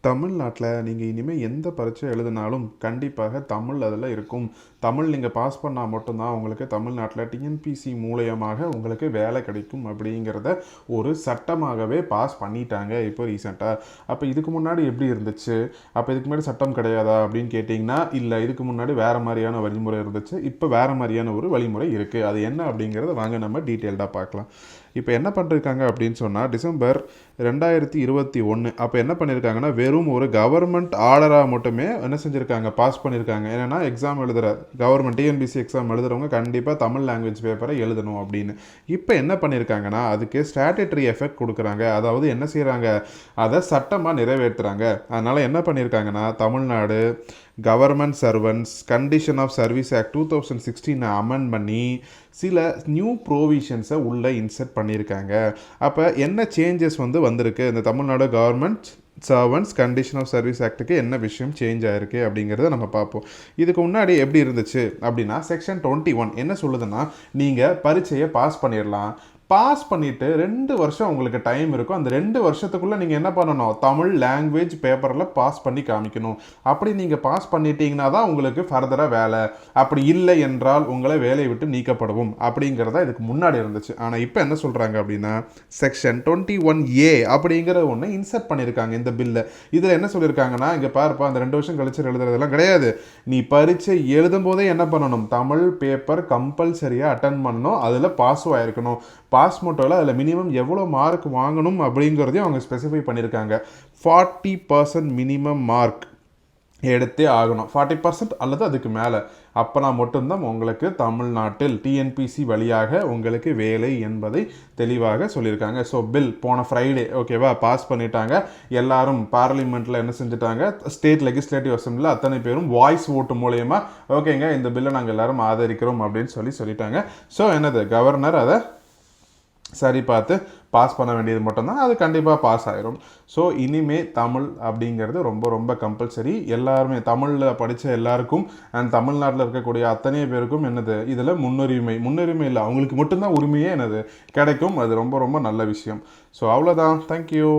தமிழ்நாட்டில் நீங்கள் இனிமேல் எந்த பரீட்சை எழுதினாலும் கண்டிப்பாக தமிழ் அதில் இருக்கும். தமிழ் நீங்கள் பாஸ் பண்ணால் மட்டும்தான் உங்களுக்கு தமிழ்நாட்டில் டிஎன்பிசி மூலயமாக உங்களுக்கு வேலை கிடைக்கும் அப்படிங்கிறத ஒரு சட்டமாகவே பாஸ் பண்ணிட்டாங்க இப்போ ரீசெண்டாக. அப்போ இதுக்கு முன்னாடி எப்படி இருந்துச்சு? அப்போ இதுக்கு முன்னாடி சட்டம் கிடையாதா அப்படின்னு கேட்டிங்கன்னா, இல்லை, இதுக்கு முன்னாடி வேறு மாதிரியான வழிமுறை இருந்துச்சு. இப்போ வேறு மாதிரியான ஒரு வழிமுறை இருக்குது. அது என்ன அப்படிங்கிறத வாங்க நம்ம டீட்டெயில்டாக பார்க்கலாம். இப்போ என்ன பண்ணிருக்காங்க அப்படின்னு சொன்னால், டிசம்பர் 2021 அப்போ என்ன பண்ணியிருக்காங்கன்னா, வெறும் ஒரு கவர்மெண்ட் ஆர்டராக மட்டுமே என்ன செஞ்சுருக்காங்க, பாஸ் பண்ணியிருக்காங்க. என்னென்னா, எக்ஸாம் எழுதுகிற கவர்மெண்ட் டிஎன்பிசி எக்ஸாம் எழுதுகிறவங்க கண்டிப்பாக தமிழ் லாங்குவேஜ் பேப்பரை எழுதணும் அப்படின்னு. இப்போ என்ன பண்ணியிருக்காங்கன்னா, அதுக்கு ஸ்டாட்யூட்டரி எஃபெக்ட் கொடுக்குறாங்க. அதாவது என்ன செய்கிறாங்க, அதை சட்டமாக நிறைவேற்றுறாங்க. அதனால் என்ன பண்ணியிருக்காங்கன்னா, Tamil Nadu government servants condition of service act 2016 amend பண்ணி சில நியூ ப்ரோவிஷன்ஸை உள்ளே இன்சர்ட் பண்ணியிருக்காங்க. அப்போ என்ன சேஞ்சஸ் வந்திருக்கு இந்த Tamil Nadu government servants condition of service ஆக்டுக்கு என்ன விஷயம் சேஞ்ச் ஆகிருக்கு அப்படிங்கிறத நம்ம பார்ப்போம். இதுக்கு முன்னாடி எப்படி இருந்துச்சு அப்படின்னா, செக்ஷன் 21 என்ன சொல்லுதுன்னா, நீங்கள் பரீட்சையை பாஸ் பண்ணிடலாம். பாஸ் பண்ணிவிட்டு 2 வருஷம் உங்களுக்கு டைம் இருக்கும். அந்த 2 வருஷத்துக்குள்ளே நீங்கள் என்ன பண்ணணும், தமிழ் லாங்குவேஜ் பேப்பரில் பாஸ் பண்ணி காமிக்கணும். அப்படி நீங்கள் பாஸ் பண்ணிட்டீங்கன்னா தான் உங்களுக்கு ஃபர்தராக வேலை. அப்படி இல்லை என்றால் உங்களை வேலையை விட்டு நீக்கப்படவும் அப்படிங்கிறதா இதுக்கு முன்னாடி இருந்துச்சு. ஆனால் இப்போ என்ன சொல்கிறாங்க அப்படின்னா, செக்ஷன் 21A அப்படிங்கிற ஒன்று இன்சர்ட் பண்ணியிருக்காங்க இந்த பில்லை. இதில் என்ன சொல்லியிருக்காங்கன்னா, இங்கே பாருப்பா, அந்த 2 வருஷம் கழிச்சு எழுதுறதெல்லாம் கிடையாது. நீ பரீட்சை எழுதும் போதே என்ன பண்ணணும், தமிழ் பேப்பர் கம்பல்சரியாக அட்டன் பண்ணணும். அதில் பாஸும் ஆயிருக்கணும். பாஸ் மட்டும் அதில் மினிமம் எவ்வளோ மார்க் வாங்கணும் அப்படிங்கிறதையும் அவங்க ஸ்பெசிஃபை பண்ணியிருக்காங்க. 40% மினிமம் மார்க் எடுத்தே ஆகணும். 40% அல்லது அதுக்கு மேலே. அப்போனா மட்டும்தான் உங்களுக்கு தமிழ்நாட்டில் டிஎன்பிசி வழியாக உங்களுக்கு வேலை என்பதை தெளிவாக சொல்லியிருக்காங்க. ஸோ பில் போன ஃப்ரைடே ஓகேவா பாஸ் பண்ணிட்டாங்க. எல்லாரும் பார்லிமெண்ட்டில் என்ன செஞ்சுட்டாங்க, ஸ்டேட் லெஜிஸ்லேட்டிவ் அசம்பிளியில் அத்தனை பேரும் வாய்ஸ் ஓட்டு மூலயமா ஓகேங்க இந்த பில்லை நாங்கள் எல்லாரும் ஆதரிக்கிறோம் அப்படின்னு சொல்லிட்டாங்க. ஸோ என்னது, கவர்னர் அதை சரி பார்த்து பாஸ் பண்ண வேண்டியது மட்டும்தான். அது கண்டிப்பாக பாஸ் ஆகிரும். ஸோ இனிமேல் தமிழ் அப்படிங்கிறது ரொம்ப ரொம்ப கம்பல்சரி. எல்லாருமே தமிழில் படித்த எல்லாருக்கும் அண்ட் தமிழ்நாட்டில் இருக்கக்கூடிய அத்தனை பேருக்கும் என்னது இதில் முன்னுரிமை இல்லை, அவங்களுக்கு மட்டும்தான் உரிமையே என்னது கிடைக்கும். அது ரொம்ப ரொம்ப நல்ல விஷயம். ஸோ அவ்வளோதான். தேங்க்யூ.